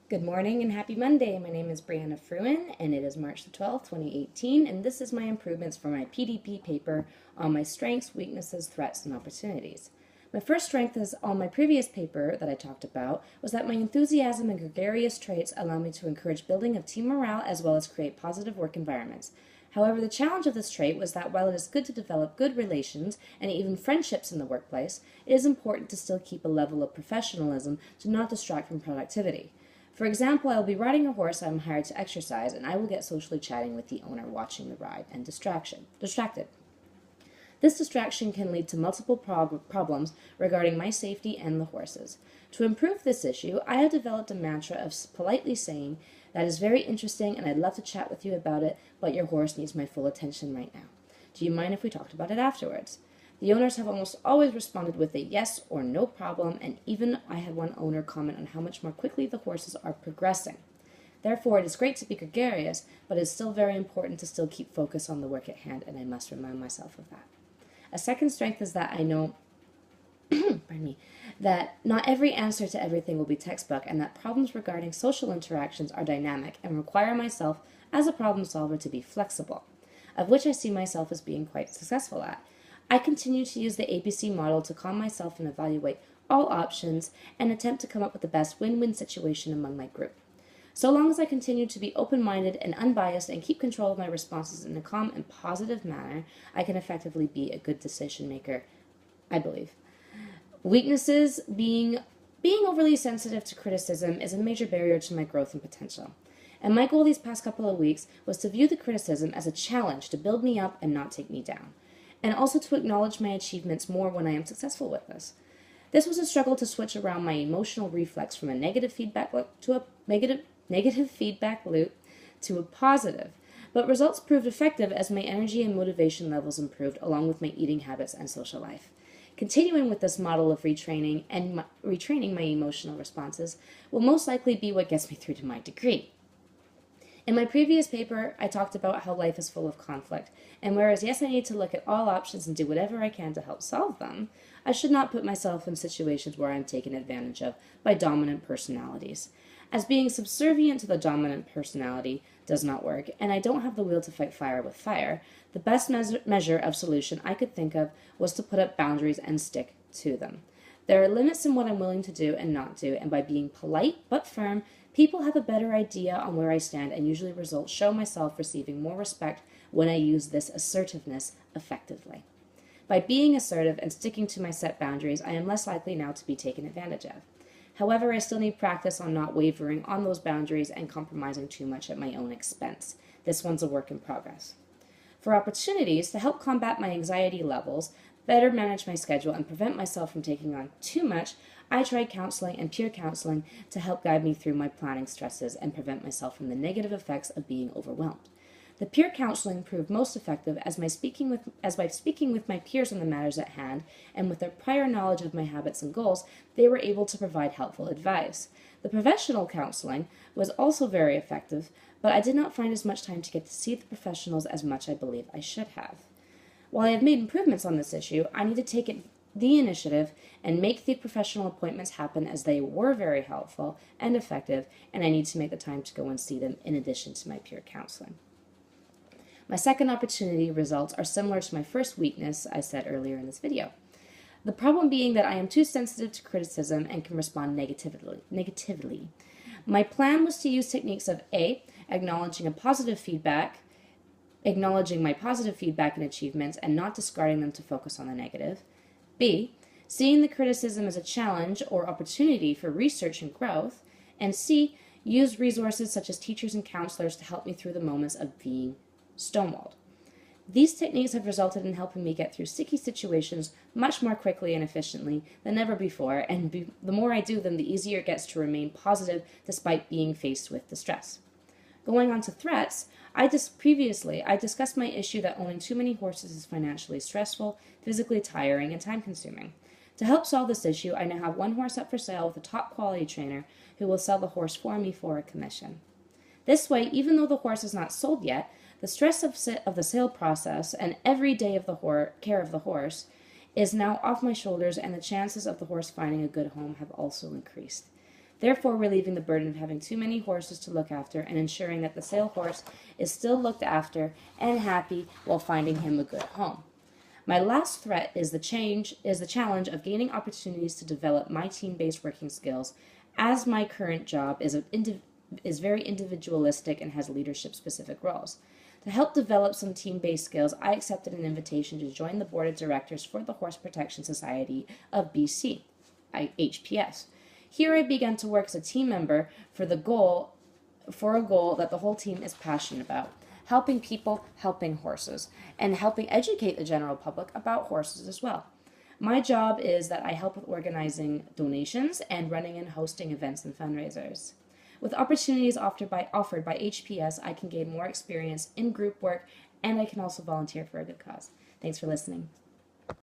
Good morning and happy Monday. My name is Brianna Frewin and it is March the 12th, 2018, and this is my improvements for my PDP paper on my strengths, weaknesses, threats, and opportunities. My first strength is on my previous paper that I talked about was that my enthusiasm and gregarious traits allow me to encourage building of team morale as well as create positive work environments. However, the challenge of this trait was that while it is good to develop good relations and even friendships in the workplace, it is important to still keep a level of professionalism to not distract from productivity. For example, I will be riding a horse I am hired to exercise, and I will get socially chatting with the owner watching the ride and distracted. This distraction can lead to multiple problems regarding my safety and the horse's. To improve this issue, I have developed a mantra of politely saying, "That is very interesting and I'd love to chat with you about it, but your horse needs my full attention right now. Do you mind if we talked about it afterwards?" The owners have almost always responded with a yes or no problem, and even I had one owner comment on how much more quickly the horses are progressing. Therefore, it is great to be gregarious, but it is still very important to still keep focus on the work at hand, and I must remind myself of that. A second strength is that I know pardon me, that not every answer to everything will be textbook, and that problems regarding social interactions are dynamic and require myself as a problem solver to be flexible, of which I see myself as being quite successful at. I continue to use the ABC model to calm myself and evaluate all options and attempt to come up with the best win-win situation among my group. So long as I continue to be open-minded and unbiased and keep control of my responses in a calm and positive manner, I can effectively be a good decision maker, I believe. Weaknesses being overly sensitive to criticism is a major barrier to my growth and potential. And my goal these past couple of weeks was to view the criticism as a challenge to build me up and not take me down, and also to acknowledge my achievements more when I am successful with this. This was a struggle to switch around my emotional reflex from a negative feedback loop to a positive, but results proved effective as my energy and motivation levels improved along with my eating habits and social life. Continuing with this model of retraining my emotional responses will most likely be what gets me through to my degree. In my previous paper, I talked about how life is full of conflict, and whereas yes, I need to look at all options and do whatever I can to help solve them, I should not put myself in situations where I'm taken advantage of by dominant personalities, as being subservient to the dominant personality does not work, and I don't have the will to fight fire with fire. The best measure of solution I could think of was to put up boundaries and stick to them. There are limits in what I'm willing to do and not do, and by being polite but firm, people have a better idea on where I stand, and usually results show myself receiving more respect when I use this assertiveness effectively. By being assertive and sticking to my set boundaries, I am less likely now to be taken advantage of. However, I still need practice on not wavering on those boundaries and compromising too much at my own expense. This one's a work in progress. For opportunities to help combat my anxiety levels, better manage my schedule, and prevent myself from taking on too much, I tried counseling and peer counseling to help guide me through my planning stresses and prevent myself from the negative effects of being overwhelmed. The peer counseling proved most effective as by speaking with my peers on the matters at hand, and with their prior knowledge of my habits and goals, they were able to provide helpful advice. The professional counseling was also very effective, but I did not find as much time to get to see the professionals as much I believe I should have. While I have made improvements on this issue, I need to take the initiative and make the professional appointments happen, as they were very helpful and effective, and I need to make the time to go and see them in addition to my peer counseling. My second opportunity results are similar to my first weakness I said earlier in this video. The problem being that I am too sensitive to criticism and can respond negatively. My plan was to use techniques of A, acknowledging my positive feedback and achievements and not discarding them to focus on the negative. B, seeing the criticism as a challenge or opportunity for research and growth. And C, use resources such as teachers and counselors to help me through the moments of being stonewalled. These techniques have resulted in helping me get through sticky situations much more quickly and efficiently than ever before, and the more I do them, the easier it gets to remain positive despite being faced with the stress. Going on to threats, I discussed my issue that owning too many horses is financially stressful, physically tiring, and time-consuming. To help solve this issue, I now have one horse up for sale with a top-quality trainer who will sell the horse for me for a commission. This way, even though the horse is not sold yet, the stress of the sale process and every day of the care of the horse is now off my shoulders, and the chances of the horse finding a good home have also increased. therefore relieving the burden of having too many horses to look after and ensuring that the sale horse is still looked after and happy while finding him a good home. My last threat is the challenge of gaining opportunities to develop my team-based working skills, as my current job is very individualistic and has leadership-specific roles. To help develop some team-based skills, I accepted an invitation to join the board of directors for the Horse Protection Society of BC, HPS. Here I began to work as a team member for a goal that the whole team is passionate about: helping people, helping horses, and helping educate the general public about horses as well. My job is that I help with organizing donations and running and hosting events and fundraisers. With opportunities offered by HPS, I can gain more experience in group work, and I can also volunteer for a good cause. Thanks for listening.